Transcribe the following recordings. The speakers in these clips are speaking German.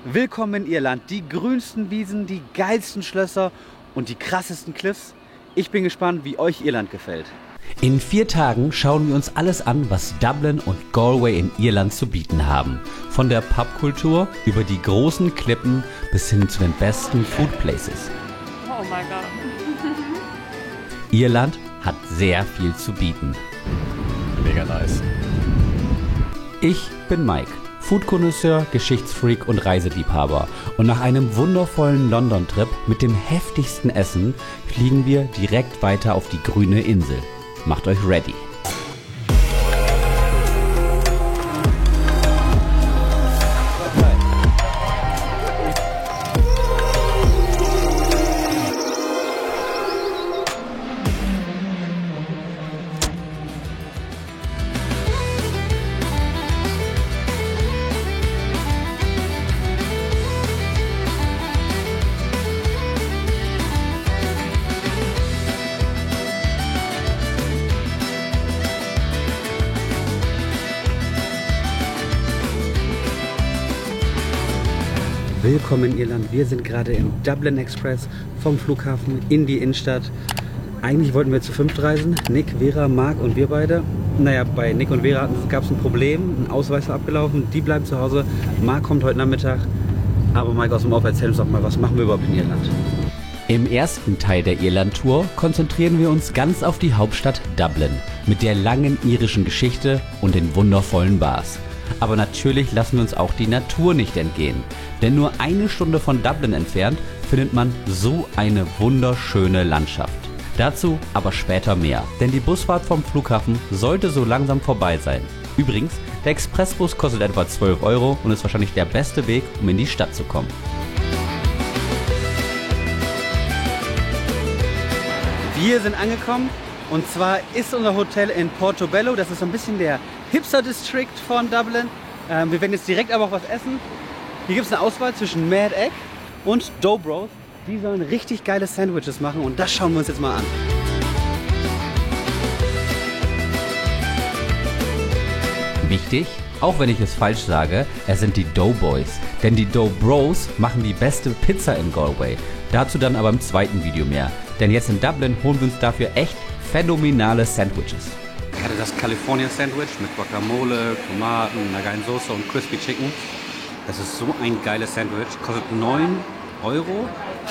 Willkommen in Irland. Die grünsten Wiesen, die geilsten Schlösser und die krassesten Cliffs. Ich bin gespannt, wie euch Irland gefällt. In 4 Tagen schauen wir uns alles an, was Dublin und Galway in Irland zu bieten haben. Von der Pubkultur über die großen Klippen bis hin zu den besten Food Places. Oh mein Gott. Irland hat sehr viel zu bieten. Mega nice. Ich bin Mike, Food-Connoisseur, Geschichtsfreak und Reiseliebhaber. Und nach einem wundervollen London-Trip mit dem heftigsten Essen fliegen wir direkt weiter auf die grüne Insel. Macht euch ready. Willkommen in Irland. Wir sind gerade im Dublin Express vom Flughafen in die Innenstadt. Eigentlich wollten wir zu 5 reisen. Nick, Vera, Marc und wir beide. Naja, bei Nick und Vera gab es ein Problem. Ein Ausweis war abgelaufen. Die bleiben zu Hause. Marc kommt heute Nachmittag. Aber Mike aus dem Off, erzähl uns doch mal, was machen wir überhaupt in Irland? Im ersten Teil der Irland-Tour konzentrieren wir uns ganz auf die Hauptstadt Dublin mit der langen irischen Geschichte und den wundervollen Bars. Aber natürlich lassen wir uns auch die Natur nicht entgehen. Denn nur 1 Stunde von Dublin entfernt findet man so eine wunderschöne Landschaft. Dazu aber später mehr, denn die Busfahrt vom Flughafen sollte so langsam vorbei sein. Übrigens, der Expressbus kostet etwa 12 € und ist wahrscheinlich der beste Weg, um in die Stadt zu kommen. Wir sind angekommen und zwar ist unser Hotel in Portobello. Das ist so ein bisschen der Hipster-District von Dublin. Wir werden jetzt direkt aber auch was essen. Hier gibt es eine Auswahl zwischen Mad Egg und Dough Bros. Die sollen richtig geile Sandwiches machen und das schauen wir uns jetzt mal an. Wichtig, auch wenn ich es falsch sage, es sind die Dough Boys. Denn die Dough Bros machen die beste Pizza in Galway. Dazu dann aber im zweiten Video mehr. Denn jetzt in Dublin holen wir uns dafür echt phänomenale Sandwiches. Ich hatte das California Sandwich mit Guacamole, Tomaten, einer geilen Soße und Crispy Chicken. Das ist so ein geiles Sandwich. Kostet 9 €.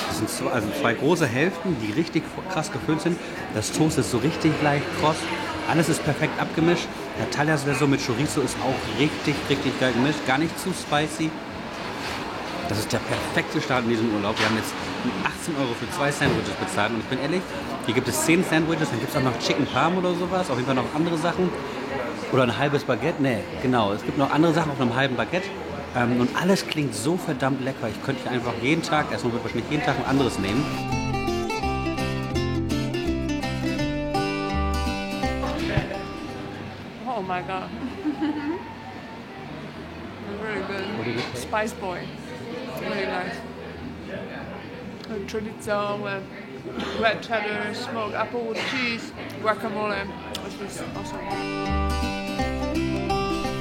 Das sind zwei große Hälften, die richtig krass gefüllt sind. Das Toast ist so richtig leicht kross. Alles ist perfekt abgemischt. Der Tagliatelle mit Chorizo ist auch richtig geil gemischt. Gar nicht zu spicy. Das ist der perfekte Start in diesem Urlaub. Wir haben jetzt 18 € für 2 Sandwiches bezahlt. Und ich bin ehrlich, hier gibt es 10 Sandwiches. Dann gibt es auch noch Chicken Parm oder sowas. Auf jeden Fall noch andere Sachen. Oder ein halbes Baguette. Nee, genau. Es gibt noch andere Sachen auf einem halben Baguette. Und alles klingt so verdammt lecker. Ich könnte hier einfach jeden Tag essen und würde wahrscheinlich jeden Tag ein anderes nehmen. Oh my God. Really good. Spice Boy. Really nice. Chorizo with red cheddar, smoked apple with cheese, guacamole. This is awesome.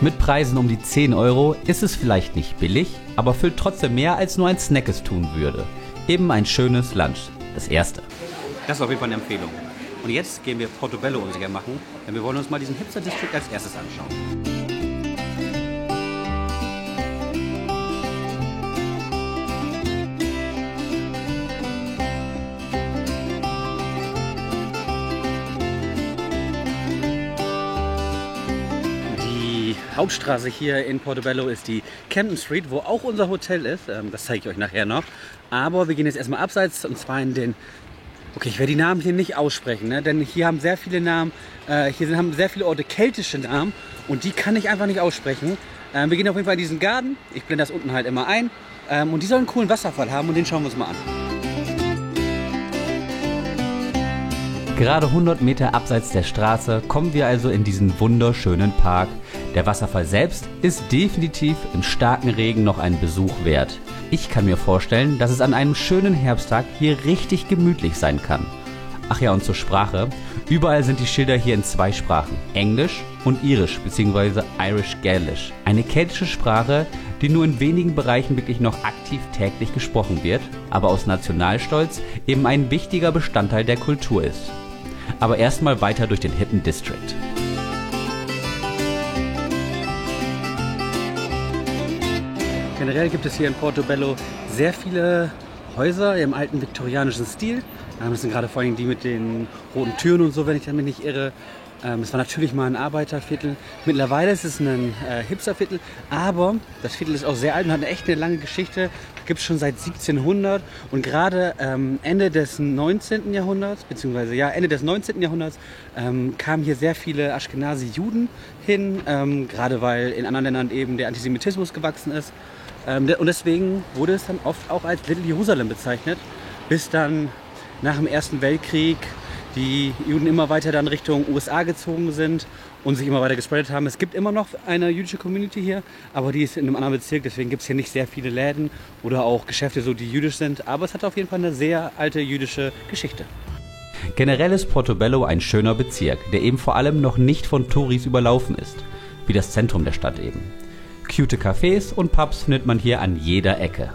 Mit Preisen um die 10 € ist es vielleicht nicht billig, aber füllt trotzdem mehr als nur ein Snack es tun würde. Eben ein schönes Lunch, das erste. Das ist auf jeden Fall eine Empfehlung. Und jetzt gehen wir Portobello unsicher machen, denn wir wollen uns mal diesen Hipster-District als erstes anschauen. Die Hauptstraße hier in Portobello ist die Camden Street, wo auch unser Hotel ist. Das zeige ich euch nachher noch. Aber wir gehen jetzt erstmal abseits und zwar in den... Okay, ich werde die Namen hier nicht aussprechen, ne? Denn hier haben sehr viele Namen, haben sehr viele Orte keltische Namen und die kann ich einfach nicht aussprechen. Wir gehen auf jeden Fall in diesen Garten, ich blende das unten halt immer ein und die sollen einen coolen Wasserfall haben und den schauen wir uns mal an. Gerade 100 Meter abseits der Straße kommen wir also in diesen wunderschönen Park. Der Wasserfall selbst ist definitiv im starken Regen noch einen Besuch wert. Ich kann mir vorstellen, dass es an einem schönen Herbsttag hier richtig gemütlich sein kann. Ach ja, und zur Sprache. Überall sind die Schilder hier in 2 Sprachen. Englisch und Irisch bzw. Irish Gaelish. Eine keltische Sprache, die nur in wenigen Bereichen wirklich noch aktiv täglich gesprochen wird, aber aus Nationalstolz eben ein wichtiger Bestandteil der Kultur ist. Aber erstmal weiter durch den hippen District. Generell gibt es hier in Portobello sehr viele Häuser im alten viktorianischen Stil. Das sind gerade vor allem die mit den roten Türen und so, wenn ich mich nicht irre. Es war natürlich mal ein Arbeiterviertel. Mittlerweile ist es ein Hipsterviertel, aber das Viertel ist auch sehr alt und hat echt eine lange Geschichte. Gibt es schon seit 1700 und gerade Ende des 19. Jahrhunderts, beziehungsweise ja, Ende des 19. Jahrhunderts kamen hier sehr viele Aschkenazi-Juden hin, gerade weil in anderen Ländern eben der Antisemitismus gewachsen ist. Und deswegen wurde es dann oft auch als Little Jerusalem bezeichnet, bis dann nach dem Ersten Weltkrieg die Juden immer weiter dann Richtung USA gezogen sind und sich immer weiter gespreadet haben. Es gibt immer noch eine jüdische Community hier, aber die ist in einem anderen Bezirk, deswegen gibt es hier nicht sehr viele Läden oder auch Geschäfte, so, die jüdisch sind. Aber es hat auf jeden Fall eine sehr alte jüdische Geschichte. Generell ist Portobello ein schöner Bezirk, der eben vor allem noch nicht von Touris überlaufen ist, wie das Zentrum der Stadt eben. Cute Cafés und Pubs findet man hier an jeder Ecke.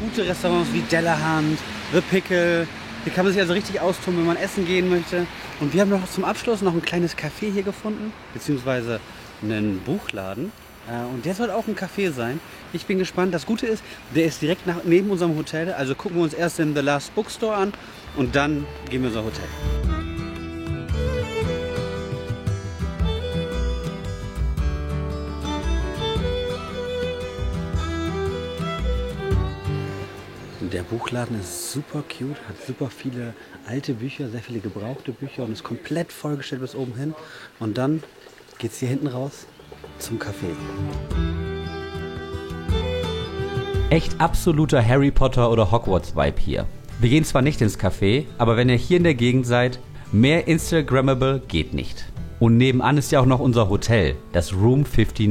Gute Restaurants wie Delahunt, The Pickle. Hier kann man sich also richtig austoben, wenn man essen gehen möchte. Und wir haben noch zum Abschluss noch ein kleines Café hier gefunden, beziehungsweise einen Buchladen. Und der soll auch ein Café sein. Ich bin gespannt. Das Gute ist, der ist direkt neben unserem Hotel. Also gucken wir uns erst den The Last Bookstore an und dann gehen wir in unser Hotel. Der Buchladen ist super cute, hat super viele alte Bücher, sehr viele gebrauchte Bücher und ist komplett vollgestellt bis oben hin. Und dann geht es hier hinten raus zum Café. Echt absoluter Harry Potter oder Hogwarts-Vibe hier. Wir gehen zwar nicht ins Café, aber wenn ihr hier in der Gegend seid, mehr Instagrammable geht nicht. Und nebenan ist ja auch noch unser Hotel, das Room 59.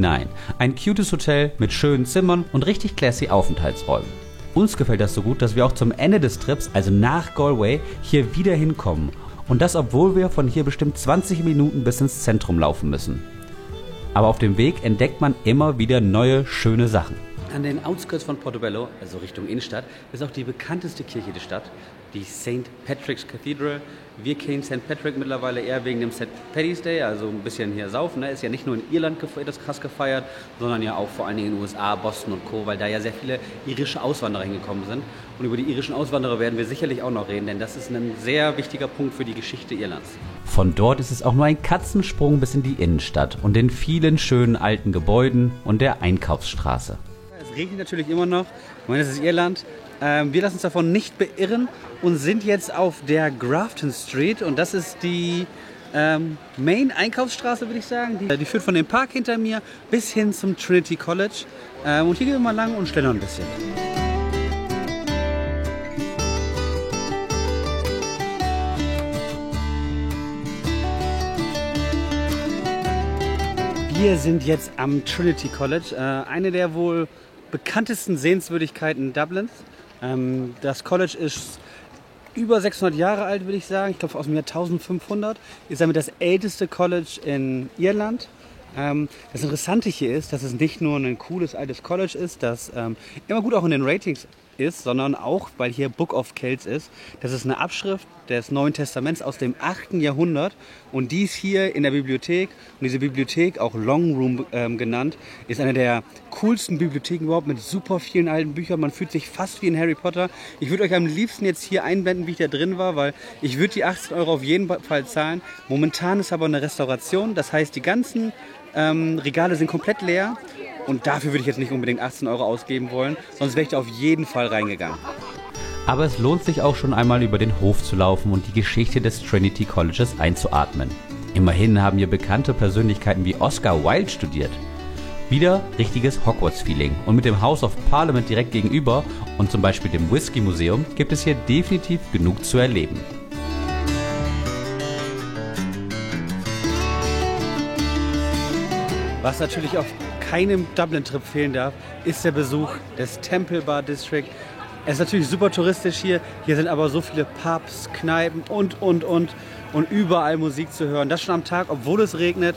Ein cutes Hotel mit schönen Zimmern und richtig classy Aufenthaltsräumen. Uns gefällt das so gut, dass wir auch zum Ende des Trips, also nach Galway, hier wieder hinkommen. Und das, obwohl wir von hier bestimmt 20 Minuten bis ins Zentrum laufen müssen. Aber auf dem Weg entdeckt man immer wieder neue, schöne Sachen. An den Outskirts von Portobello, also Richtung Innenstadt, ist auch die bekannteste Kirche der Stadt, die St. Patrick's Cathedral. Wir kennen St. Patrick mittlerweile eher wegen dem St. Paddy's Day, also ein bisschen hier saufen. Ne? Ist ja nicht nur in Irland das krass gefeiert, sondern ja auch vor allen Dingen in den USA, Boston und Co., weil da ja sehr viele irische Auswanderer hingekommen sind. Und über die irischen Auswanderer werden wir sicherlich auch noch reden, denn das ist ein sehr wichtiger Punkt für die Geschichte Irlands. Von dort ist es auch nur ein Katzensprung bis in die Innenstadt und den vielen schönen alten Gebäuden und der Einkaufsstraße. Es regnet natürlich immer noch. Ich meine, das ist Irland. Wir lassen uns davon nicht beirren und sind jetzt auf der Grafton Street. Und das ist die Main-Einkaufsstraße, würde ich sagen. Die führt von dem Park hinter mir bis hin zum Trinity College. Und hier gehen wir mal lang und schlendern ein bisschen. Wir sind jetzt am Trinity College, eine der wohl bekanntesten Sehenswürdigkeiten Dublins. Das College ist über 600 Jahre alt, würde ich sagen. Ich glaube, aus dem Jahr 1500 ist damit das älteste College in Irland. Das Interessante hier ist, dass es nicht nur ein cooles altes College ist, das immer gut auch in den Ratings ist, sondern auch, weil hier Book of Kells ist. Das ist eine Abschrift des Neuen Testaments aus dem 8. Jahrhundert und dies hier in der Bibliothek, und diese Bibliothek, auch Long Room genannt, ist eine der coolsten Bibliotheken überhaupt mit super vielen alten Büchern. Man fühlt sich fast wie in Harry Potter. Ich würde euch am liebsten jetzt hier einblenden, wie ich da drin war, weil ich würde die 18 € auf jeden Fall zahlen. Momentan ist aber eine Restauration, das heißt, die ganzen Regale sind komplett leer. Und dafür würde ich jetzt nicht unbedingt 18 € ausgeben wollen, sonst wäre ich da auf jeden Fall reingegangen. Aber es lohnt sich auch schon einmal über den Hof zu laufen und die Geschichte des Trinity Colleges einzuatmen. Immerhin haben hier bekannte Persönlichkeiten wie Oscar Wilde studiert. Wieder richtiges Hogwarts-Feeling. Und mit dem House of Parliament direkt gegenüber und zum Beispiel dem Whisky Museum gibt es hier definitiv genug zu erleben. Was natürlich auf keinem Dublin-Trip fehlen darf, ist der Besuch des Temple Bar District. Es ist natürlich super touristisch hier. Hier sind aber so viele Pubs, Kneipen und überall Musik zu hören. Das schon am Tag, obwohl es regnet.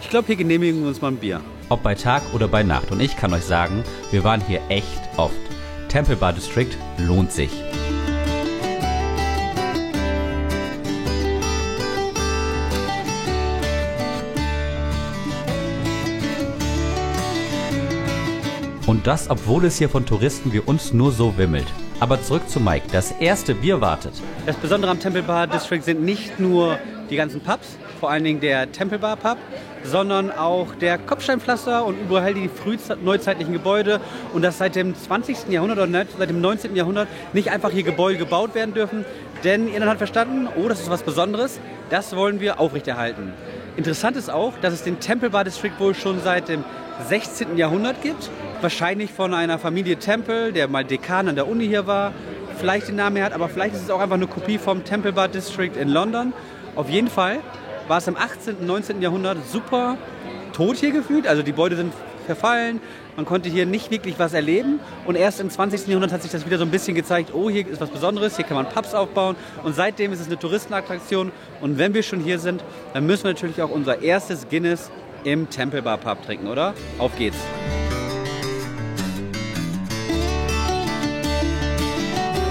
Ich glaube, hier genehmigen wir uns mal ein Bier. Ob bei Tag oder bei Nacht. Und ich kann euch sagen, wir waren hier echt oft. Temple Bar District lohnt sich. Und das, obwohl es hier von Touristen wie uns nur so wimmelt. Aber zurück zu Mike. Das erste Bier wartet. Das Besondere am Temple Bar District sind nicht nur die ganzen Pubs, vor allen Dingen der Temple Bar Pub, sondern auch der Kopfsteinpflaster und überall die neuzeitlichen Gebäude. Und dass seit dem 20. Jahrhundert oder seit dem 19. Jahrhundert nicht einfach hier Gebäude gebaut werden dürfen. Denn Irland hat verstanden, oh, das ist was Besonderes, das wollen wir aufrechterhalten. Interessant ist auch, dass es den Temple Bar District wohl schon seit dem 16. Jahrhundert gibt. Wahrscheinlich von einer Familie Temple, der mal Dekan an der Uni hier war, vielleicht den Namen her hat, aber vielleicht ist es auch einfach eine Kopie vom Temple Bar District in London. Auf jeden Fall war es im 18. und 19. Jahrhundert super tot hier gefühlt. Also die Gebäude sind verfallen, man konnte hier nicht wirklich was erleben. Und erst im 20. Jahrhundert hat sich das wieder so ein bisschen gezeigt, oh, hier ist was Besonderes, hier kann man Pubs aufbauen. Und seitdem ist es eine Touristenattraktion. Und wenn wir schon hier sind, dann müssen wir natürlich auch unser erstes Guinness im Temple Bar Pub trinken, oder? Auf geht's!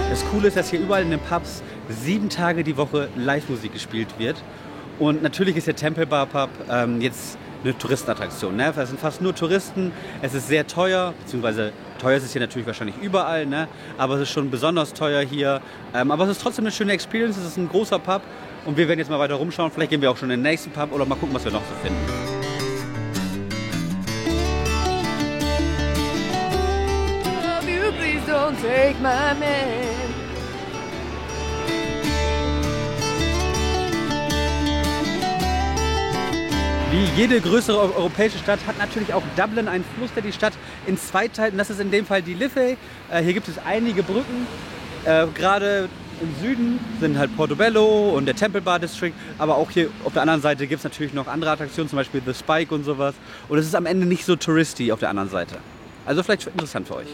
Das Coole ist, dass hier überall in den Pubs 7 Tage die Woche Live-Musik gespielt wird. Und natürlich ist der Temple Bar Pub jetzt eine Touristenattraktion. Ne? Das sind fast nur Touristen. Es ist sehr teuer, beziehungsweise teuer ist es hier natürlich wahrscheinlich überall, ne? Aber es ist schon besonders teuer hier. Aber es ist trotzdem eine schöne Experience. Es ist ein großer Pub und wir werden jetzt mal weiter rumschauen. Vielleicht gehen wir auch schon in den nächsten Pub oder mal gucken, was wir noch so finden. Love you, please don't take my man. Wie jede größere europäische Stadt hat natürlich auch Dublin einen Fluss, der die Stadt in zwei teilt. Und das ist in dem Fall die Liffey. Hier gibt es einige Brücken. Gerade im Süden sind halt Portobello und der Temple Bar District. Aber auch hier auf der anderen Seite gibt es natürlich noch andere Attraktionen, zum Beispiel The Spike und sowas. Und es ist am Ende nicht so touristy auf der anderen Seite. Also vielleicht interessant für euch.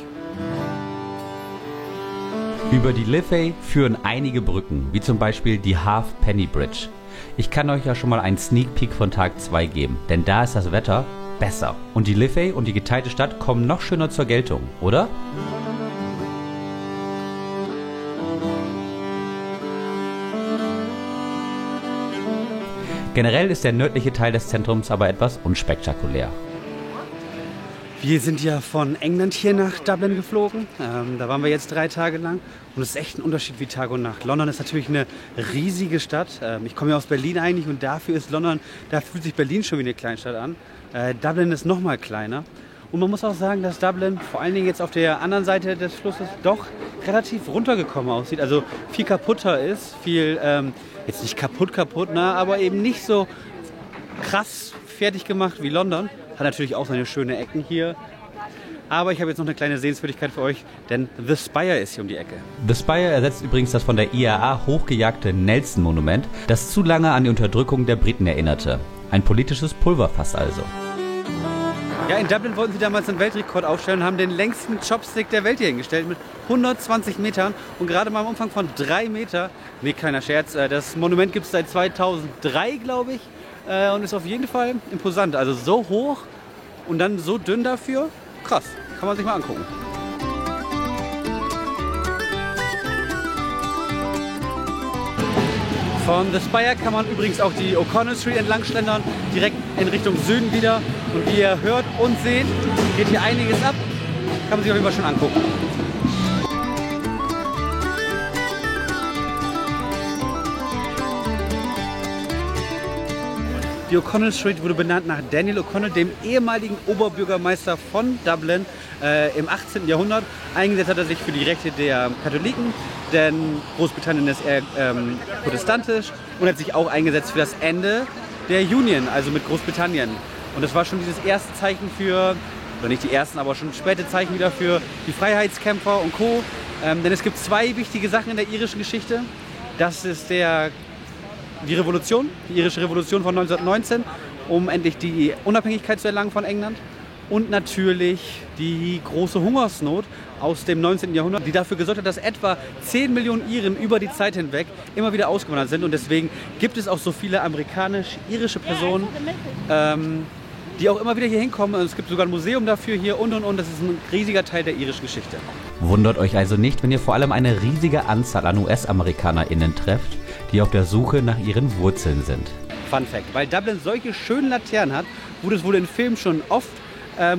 Über die Liffey führen einige Brücken, wie zum Beispiel die Halfpenny Bridge. Ich kann euch ja schon mal einen Sneak Peek von Tag 2 geben, denn da ist das Wetter besser. Und die Liffey und die geteilte Stadt kommen noch schöner zur Geltung, oder? Generell ist der nördliche Teil des Zentrums aber etwas unspektakulär. Wir sind ja von England hier nach Dublin geflogen. Da waren wir jetzt 3 Tage lang. Und es ist echt ein Unterschied wie Tag und Nacht. London ist natürlich eine riesige Stadt. Ich komme ja aus Berlin eigentlich und dafür ist London, da fühlt sich Berlin schon wie eine Kleinstadt an. Dublin ist noch mal kleiner. Und man muss auch sagen, dass Dublin vor allen Dingen jetzt auf der anderen Seite des Flusses doch relativ runtergekommen aussieht. Also viel kaputter ist, viel, jetzt nicht kaputt, aber eben nicht so krass fertig gemacht wie London. Hat natürlich auch seine schönen Ecken hier. Aber ich habe jetzt noch eine kleine Sehenswürdigkeit für euch, denn The Spire ist hier um die Ecke. The Spire ersetzt übrigens das von der IAA hochgejagte Nelson-Monument, das zu lange an die Unterdrückung der Briten erinnerte. Ein politisches Pulverfass also. Ja, in Dublin wollten sie damals einen Weltrekord aufstellen und haben den längsten Chopstick der Welt hier hingestellt mit 120 Metern und gerade mal im Umfang von 3 Meter. Nee, kleiner Scherz, das Monument gibt es seit 2003, glaube ich. Und ist auf jeden Fall imposant. Also so hoch und dann so dünn dafür. Krass, kann man sich mal angucken. Von The Spire kann man übrigens auch die O'Connell Street entlang schlendern, direkt in Richtung Süden wieder. Und wie ihr hört und seht, geht hier einiges ab. Kann man sich auf jeden Fall schon angucken. Die O'Connell Street wurde benannt nach Daniel O'Connell, dem ehemaligen Oberbürgermeister von Dublin im 18. Jahrhundert. Eingesetzt hat er sich für die Rechte der Katholiken, denn Großbritannien ist eher protestantisch und hat sich auch eingesetzt für das Ende der Union, also mit Großbritannien. Und das war schon dieses erste Zeichen für, oder nicht die ersten, aber schon späte Zeichen wieder für die Freiheitskämpfer und Co. Denn es gibt 2 wichtige Sachen in der irischen Geschichte. Das ist die Revolution, die irische Revolution von 1919, um endlich die Unabhängigkeit zu erlangen von England. Und natürlich die große Hungersnot aus dem 19. Jahrhundert, die dafür gesorgt hat, dass etwa 10 Millionen Iren über die Zeit hinweg immer wieder ausgewandert sind. Und deswegen gibt es auch so viele amerikanisch-irische Personen, die auch immer wieder hier hinkommen. Es gibt sogar ein Museum dafür hier und. Das ist ein riesiger Teil der irischen Geschichte. Wundert euch also nicht, wenn ihr vor allem eine riesige Anzahl an US-AmerikanerInnen trefft, die auf der Suche nach ihren Wurzeln sind. Fun Fact, weil Dublin solche schönen Laternen hat, wurde es wohl in Filmen schon oft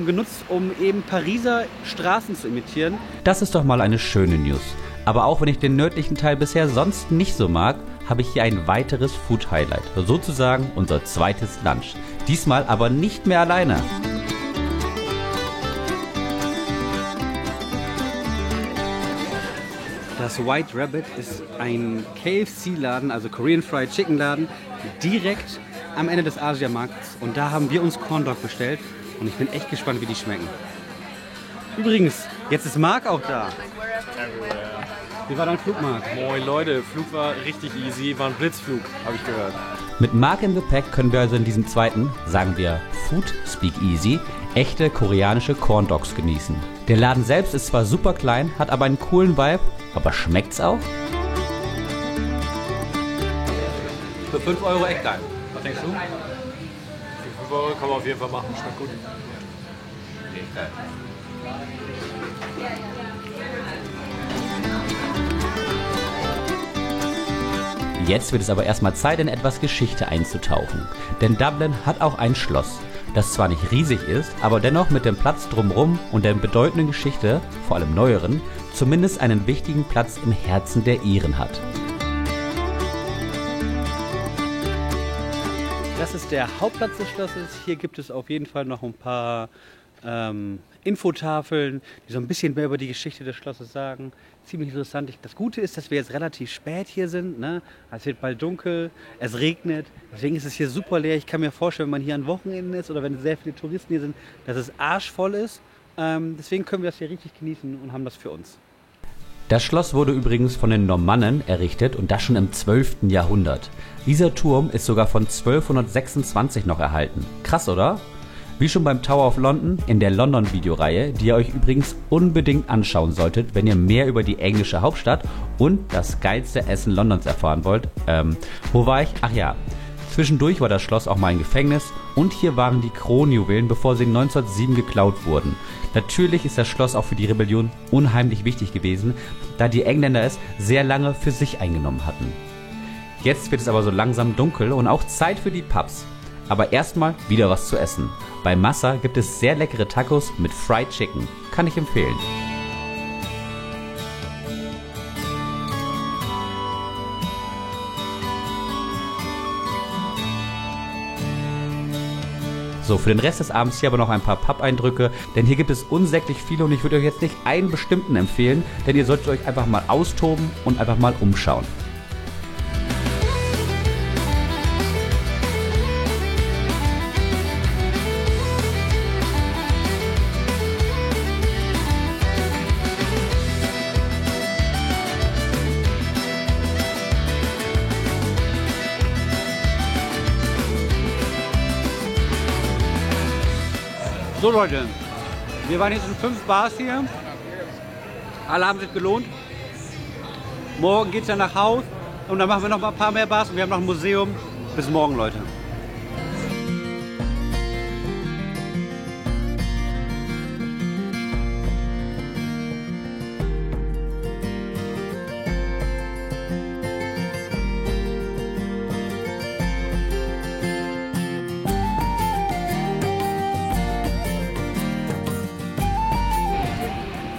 genutzt, um eben Pariser Straßen zu imitieren. Das ist doch mal eine schöne News. Aber auch wenn ich den nördlichen Teil bisher sonst nicht so mag, habe ich hier ein weiteres Food-Highlight. Sozusagen unser zweites Lunch. Diesmal aber nicht mehr alleine. Das White Rabbit ist ein KFC-Laden, also Korean Fried Chicken Laden, direkt am Ende des Asiamarkts. Und da haben wir uns Corn Dog bestellt. Und ich bin echt gespannt, wie die schmecken. Übrigens, jetzt ist Marc auch da. Wie war dein Flug, Marc? Moin Leute, Flug war richtig easy, war ein Blitzflug, habe ich gehört. Mit Marc im Gepäck können wir also in diesem zweiten, sagen wir Food Speak Easy, echte koreanische Corn Dogs genießen. Der Laden selbst ist zwar super klein, hat aber einen coolen Vibe, aber schmeckt's auch? Für 5 Euro echt geil. Was denkst du? 5 Euro kann man auf jeden Fall machen, schmeckt gut. Echt geil. Jetzt wird es aber erstmal Zeit, in etwas Geschichte einzutauchen. Denn Dublin hat auch ein Schloss, das zwar nicht riesig ist, aber dennoch mit dem Platz drumherum und der bedeutenden Geschichte, vor allem neueren, zumindest einen wichtigen Platz im Herzen der Iren hat. Das ist der Hauptplatz des Schlosses. Hier gibt es auf jeden Fall noch ein paar Infotafeln, die so ein bisschen mehr über die Geschichte des Schlosses sagen. Ziemlich interessant. Das Gute ist, dass wir jetzt relativ spät hier sind. Ne? Es wird bald dunkel, es regnet. Deswegen ist es hier super leer. Ich kann mir vorstellen, wenn man hier an Wochenenden ist oder wenn sehr viele Touristen hier sind, dass es arschvoll ist. Deswegen können wir das hier richtig genießen und haben das für uns. Das Schloss wurde übrigens von den Normannen errichtet und das schon im 12. Jahrhundert. Dieser Turm ist sogar von 1226 noch erhalten. Krass, oder? Wie schon beim Tower of London in der London-Videoreihe, die ihr euch übrigens unbedingt anschauen solltet, wenn ihr mehr über die englische Hauptstadt und das geilste Essen Londons erfahren wollt. Wo war ich? Ach ja, zwischendurch war das Schloss auch mal ein Gefängnis und hier waren die Kronjuwelen, bevor sie 1907 geklaut wurden. Natürlich ist das Schloss auch für die Rebellion unheimlich wichtig gewesen, da die Engländer es sehr lange für sich eingenommen hatten. Jetzt wird es aber so langsam dunkel und auch Zeit für die Pubs. Aber erstmal wieder was zu essen. Bei Massa gibt es sehr leckere Tacos mit Fried Chicken. Kann ich empfehlen. So, für den Rest des Abends hier aber noch ein paar Pub-Eindrücke, denn hier gibt es unsäglich viele und ich würde euch jetzt nicht einen bestimmten empfehlen, denn ihr solltet euch einfach mal austoben und einfach mal umschauen. So Leute, wir waren jetzt in 5 Bars hier. Alle haben sich gelohnt. Morgen geht es ja nach Haus und dann machen wir noch mal ein paar mehr Bars und wir haben noch ein Museum. Bis morgen, Leute.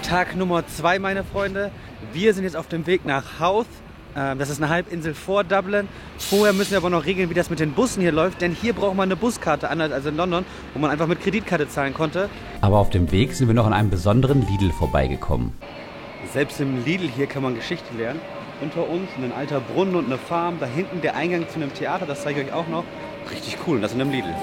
Tag Nummer 2, meine Freunde. Wir sind jetzt auf dem Weg nach Howth. Das ist eine Halbinsel vor Dublin. Vorher müssen wir aber noch regeln, wie das mit den Bussen hier läuft, denn hier braucht man eine Buskarte, anders als in London, wo man einfach mit Kreditkarte zahlen konnte. Aber auf dem Weg sind wir noch an einem besonderen Lidl vorbeigekommen. Selbst im Lidl hier kann man Geschichte lernen. Unter uns ein alter Brunnen und eine Farm. Da hinten der Eingang zu einem Theater, das zeige ich euch auch noch. Richtig cool, und das in einem Lidl.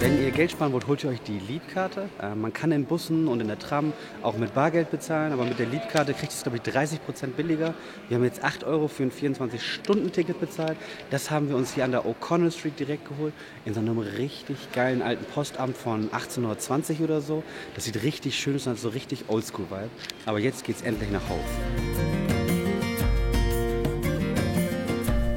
Wenn ihr Geld sparen wollt, holt ihr euch die Leap-Karte. Man kann in Bussen und in der Tram auch mit Bargeld bezahlen, aber mit der Leap-Karte kriegt es, glaube ich, 30% billiger. Wir haben jetzt 8 € für ein 24-Stunden-Ticket bezahlt. Das haben wir uns hier an der O'Connell Street direkt geholt, in so einem richtig geilen alten Postamt von 1820 oder so. Das sieht richtig schön aus und hat so richtig Oldschool-Vibe. Aber jetzt geht's endlich nach Hause.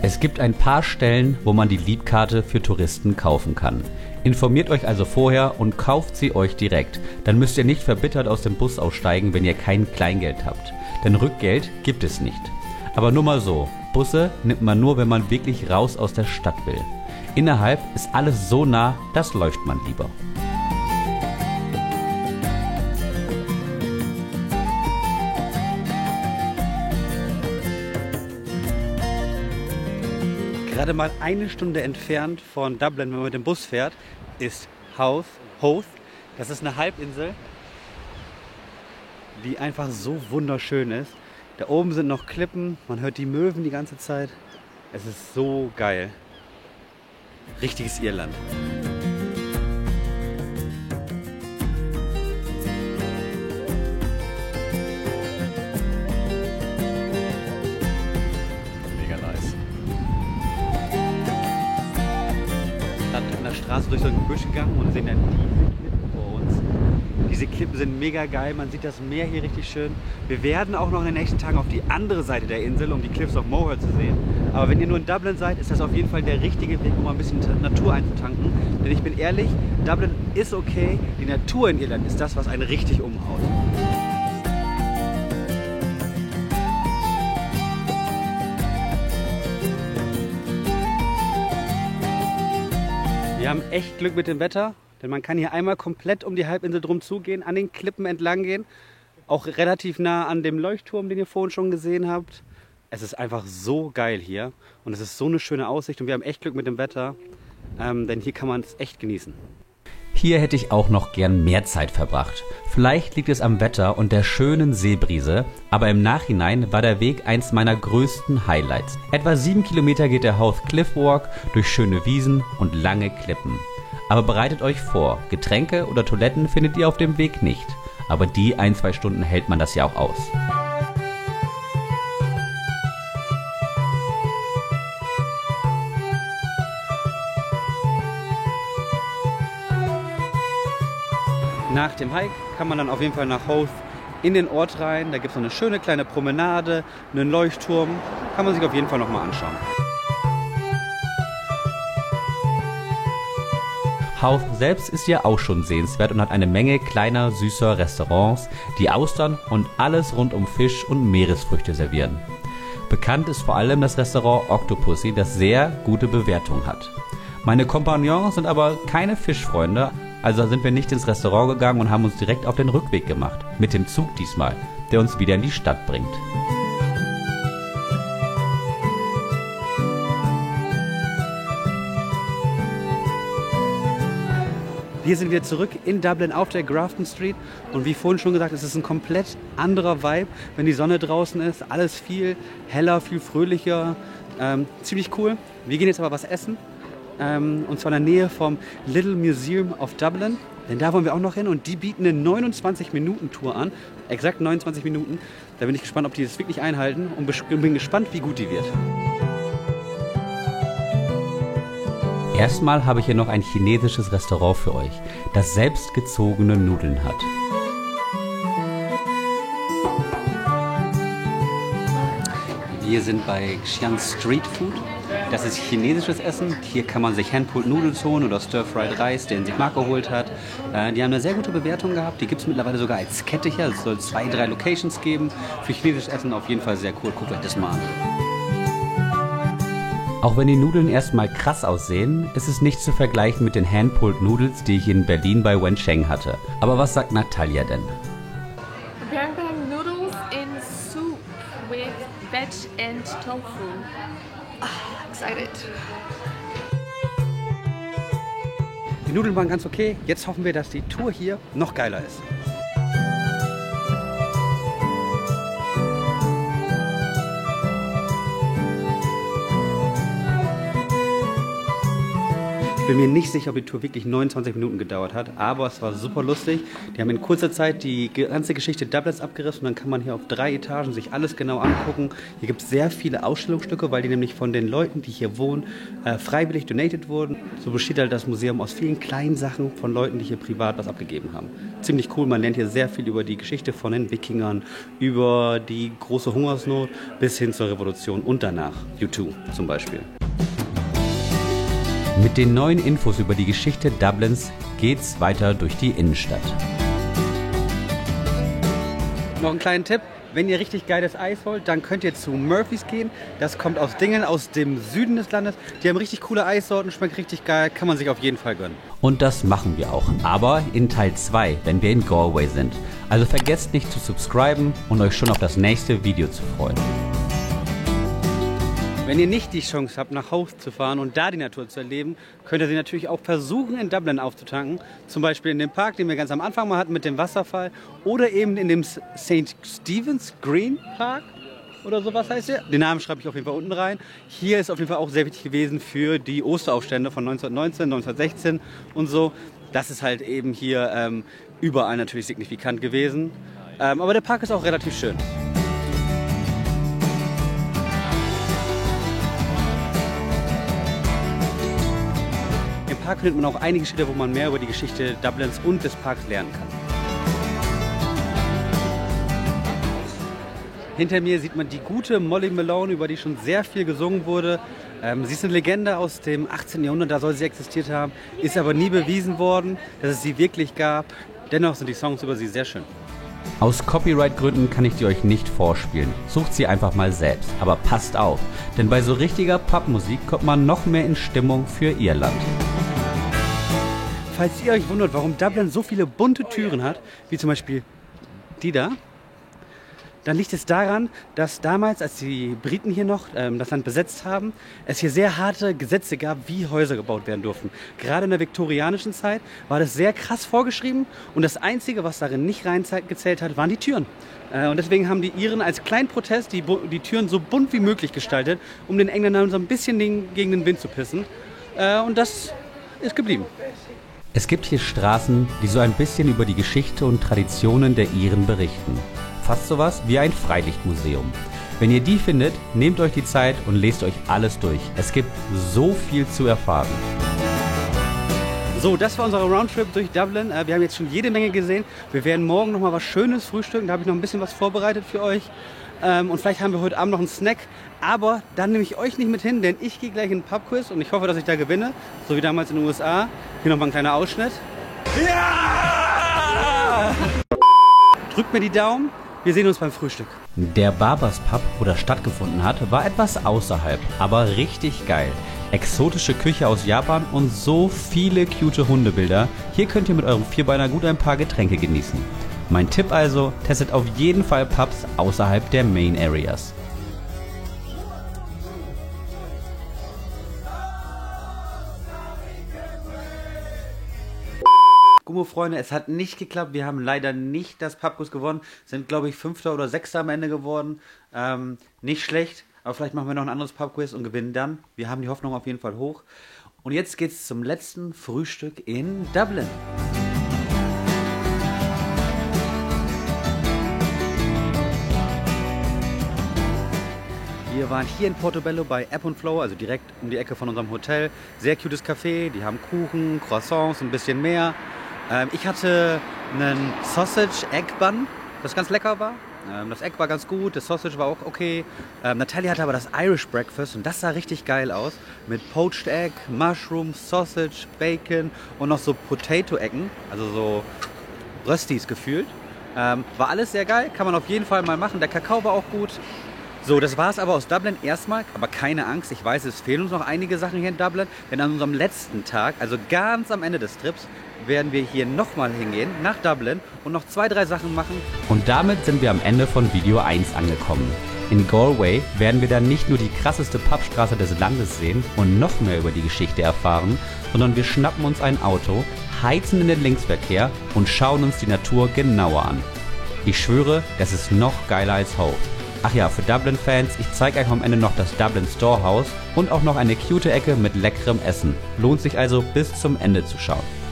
Es gibt ein paar Stellen, wo man die Leap-Karte für Touristen kaufen kann. Informiert euch also vorher und kauft sie euch direkt. Dann müsst ihr nicht verbittert aus dem Bus aussteigen, wenn ihr kein Kleingeld habt. Denn Rückgeld gibt es nicht. Aber nur mal so, Busse nimmt man nur, wenn man wirklich raus aus der Stadt will. Innerhalb ist alles so nah, das läuft man lieber. Gerade mal eine Stunde entfernt von Dublin, wenn man mit dem Bus fährt, ist Howth. Das ist eine Halbinsel, die einfach so wunderschön ist. Da oben sind noch Klippen, man hört die Möwen die ganze Zeit. Es ist so geil. Richtiges Irland. Straße durch so ein Gebüsch gegangen und sehen dann diese Klippen vor uns. Diese Klippen sind mega geil, man sieht das Meer hier richtig schön. Wir werden auch noch in den nächsten Tagen auf die andere Seite der Insel, um die Cliffs of Moher zu sehen. Aber wenn ihr nur in Dublin seid, ist das auf jeden Fall der richtige Weg, um mal ein bisschen Natur einzutanken. Denn ich bin ehrlich, Dublin ist okay, die Natur in Irland ist das, was einen richtig umhaut. Wir haben echt Glück mit dem Wetter, denn man kann hier einmal komplett um die Halbinsel drum zugehen, an den Klippen entlang gehen, auch relativ nah an dem Leuchtturm, den ihr vorhin schon gesehen habt. Es ist einfach so geil hier und es ist so eine schöne Aussicht und wir haben echt Glück mit dem Wetter, denn hier kann man es echt genießen. Hier hätte ich auch noch gern mehr Zeit verbracht. Vielleicht liegt es am Wetter und der schönen Seebrise, aber im Nachhinein war der Weg eins meiner größten Highlights. Etwa 7 Kilometer geht der Howth Cliff Walk durch schöne Wiesen und lange Klippen. Aber bereitet euch vor, Getränke oder Toiletten findet ihr auf dem Weg nicht. Aber die 1-2 Stunden hält man das ja auch aus. Nach dem Hike kann man dann auf jeden Fall nach Howth in den Ort rein. Da gibt es noch eine schöne kleine Promenade, einen Leuchtturm. Kann man sich auf jeden Fall noch mal anschauen. Howth selbst ist ja auch schon sehenswert und hat eine Menge kleiner, süßer Restaurants, die Austern und alles rund um Fisch und Meeresfrüchte servieren. Bekannt ist vor allem das Restaurant Octopussy, das sehr gute Bewertungen hat. Meine Kompagnons sind aber keine Fischfreunde, also sind wir nicht ins Restaurant gegangen und haben uns direkt auf den Rückweg gemacht. Mit dem Zug diesmal, der uns wieder in die Stadt bringt. Wir sind wieder zurück in Dublin auf der Grafton Street und wie vorhin schon gesagt, es ist ein komplett anderer Vibe, wenn die Sonne draußen ist. Alles viel heller, viel fröhlicher, ziemlich cool. Wir gehen jetzt aber was essen. Und zwar in der Nähe vom Little Museum of Dublin, denn da wollen wir auch noch hin und die bieten eine 29-Minuten-Tour an, exakt 29 Minuten. Da bin ich gespannt, ob die das wirklich einhalten und bin gespannt, wie gut die wird. Erstmal habe ich hier noch ein chinesisches Restaurant für euch, das selbstgezogene Nudeln hat. Wir sind bei Xi'an Street Food. Das ist chinesisches Essen. Hier kann man sich Hand-Pulled Noodles holen oder Stir-Fried Reis, den sich Marc geholt hat. Die haben eine sehr gute Bewertung gehabt. Die gibt es mittlerweile sogar als Kette hier. Es soll 2-3 Locations geben. Für chinesisches Essen auf jeden Fall sehr cool. Guckt euch das mal an. Auch wenn die Nudeln erstmal krass aussehen, ist es nicht zu vergleichen mit den Hand-Pulled Noodles, die ich in Berlin bei Wencheng hatte. Aber was sagt Natalia denn? Bang noodles in soup with veg and tofu. Excited. Die Nudeln waren ganz okay. Jetzt hoffen wir, dass die Tour hier noch geiler ist. Ich bin mir nicht sicher, ob die Tour wirklich 29 Minuten gedauert hat, aber es war super lustig. Die haben in kurzer Zeit die ganze Geschichte Dublins abgerissen und dann kann man hier auf 3 Etagen sich alles genau angucken. Hier gibt es sehr viele Ausstellungsstücke, weil die nämlich von den Leuten, die hier wohnen, freiwillig donated wurden. So besteht halt das Museum aus vielen kleinen Sachen von Leuten, die hier privat was abgegeben haben. Ziemlich cool, man lernt hier sehr viel über die Geschichte von den Wikingern, über die große Hungersnot bis hin zur Revolution und danach, U2 zum Beispiel. Mit den neuen Infos über die Geschichte Dublins geht's weiter durch die Innenstadt. Noch einen kleinen Tipp, wenn ihr richtig geiles Eis wollt, dann könnt ihr zu Murphy's gehen. Das kommt aus Dingeln, aus dem Süden des Landes. Die haben richtig coole Eissorten, schmeckt richtig geil, kann man sich auf jeden Fall gönnen. Und das machen wir auch, aber in Teil 2, wenn wir in Galway sind. Also vergesst nicht zu subscriben und euch schon auf das nächste Video zu freuen. Wenn ihr nicht die Chance habt, nach Howth zu fahren und da die Natur zu erleben, könnt ihr sie natürlich auch versuchen, in Dublin aufzutanken. Zum Beispiel in dem Park, den wir ganz am Anfang mal hatten mit dem Wasserfall. Oder eben in dem St. Stephen's Green Park oder sowas heißt der. Den Namen schreibe ich auf jeden Fall unten rein. Hier ist auf jeden Fall auch sehr wichtig gewesen für die Osteraufstände von 1919, 1916 und so. Das ist halt eben hier überall natürlich signifikant gewesen. Aber der Park ist auch relativ schön. Im Park findet man auch einige Schilder, wo man mehr über die Geschichte Dublins und des Parks lernen kann. Hinter mir sieht man die gute Molly Malone, über die schon sehr viel gesungen wurde. Sie ist eine Legende aus dem 18. Jahrhundert, da soll sie existiert haben, ist aber nie bewiesen worden, dass es sie wirklich gab. Dennoch sind die Songs über sie sehr schön. Aus Copyright-Gründen kann ich die euch nicht vorspielen. Sucht sie einfach mal selbst. Aber passt auf, denn bei so richtiger Pubmusik kommt man noch mehr in Stimmung für Irland. Falls ihr euch wundert, warum Dublin so viele bunte Türen hat, wie zum Beispiel die da, dann liegt es daran, dass damals, als die Briten hier noch das Land besetzt haben, es hier sehr harte Gesetze gab, wie Häuser gebaut werden durften. Gerade in der viktorianischen Zeit war das sehr krass vorgeschrieben und das Einzige, was darin nicht reingezählt hat, waren die Türen. Und deswegen haben die Iren als kleinen Protest die Türen so bunt wie möglich gestaltet, um den Engländern so ein bisschen gegen den Wind zu pissen. Und das ist geblieben. Es gibt hier Straßen, die so ein bisschen über die Geschichte und Traditionen der Iren berichten. Fast sowas wie ein Freilichtmuseum. Wenn ihr die findet, nehmt euch die Zeit und lest euch alles durch. Es gibt so viel zu erfahren. So, das war unser Roundtrip durch Dublin. Wir haben jetzt schon jede Menge gesehen. Wir werden morgen noch mal was Schönes frühstücken. Da habe ich noch ein bisschen was vorbereitet für euch. Und vielleicht haben wir heute Abend noch einen Snack. Aber dann nehme ich euch nicht mit hin, denn ich gehe gleich in den Pubquiz und ich hoffe, dass ich da gewinne. So wie damals in den USA. Hier nochmal ein kleiner Ausschnitt. Ja! Drückt mir die Daumen. Wir sehen uns beim Frühstück. Der Barbers Pub, wo das stattgefunden hat, war etwas außerhalb, aber richtig geil. Exotische Küche aus Japan und so viele cute Hundebilder. Hier könnt ihr mit eurem Vierbeiner gut ein paar Getränke genießen. Mein Tipp also, testet auf jeden Fall Pubs außerhalb der Main Areas. Gummo-Freunde, es hat nicht geklappt. Wir haben leider nicht das Pubquiz gewonnen. Sind, glaube ich, 5. oder 6. am Ende geworden. Nicht schlecht, aber vielleicht machen wir noch ein anderes Pubquiz und gewinnen dann. Wir haben die Hoffnung auf jeden Fall hoch. Und jetzt geht es zum letzten Frühstück in Dublin. Wir waren hier in Portobello bei Ebb & Flow, also direkt um die Ecke von unserem Hotel. Sehr cutes Café, die haben Kuchen, Croissants, ein bisschen mehr. Ich hatte einen Sausage Egg Bun, das ganz lecker war. Das Egg war ganz gut, das Sausage war auch okay. Natalie hatte aber das Irish Breakfast und das sah richtig geil aus. Mit Poached Egg, Mushrooms, Sausage, Bacon und noch so Potato-Eggen, also so Röstis gefühlt. War alles sehr geil, kann man auf jeden Fall mal machen. Der Kakao war auch gut. So, das war es aber aus Dublin erstmal, aber keine Angst, ich weiß, es fehlen uns noch einige Sachen hier in Dublin, denn an unserem letzten Tag, also ganz am Ende des Trips, werden wir hier nochmal hingehen, nach Dublin und noch 2, 3 Sachen machen. Und damit sind wir am Ende von Video 1 angekommen. In Galway werden wir dann nicht nur die krasseste Pubstraße des Landes sehen und noch mehr über die Geschichte erfahren, sondern wir schnappen uns ein Auto, heizen in den Linksverkehr und schauen uns die Natur genauer an. Ich schwöre, das ist noch geiler als Howth. Ach ja, für Dublin-Fans, ich zeige euch am Ende noch das Dublin Storehouse und auch noch eine cute Ecke mit leckerem Essen. Lohnt sich also bis zum Ende zu schauen.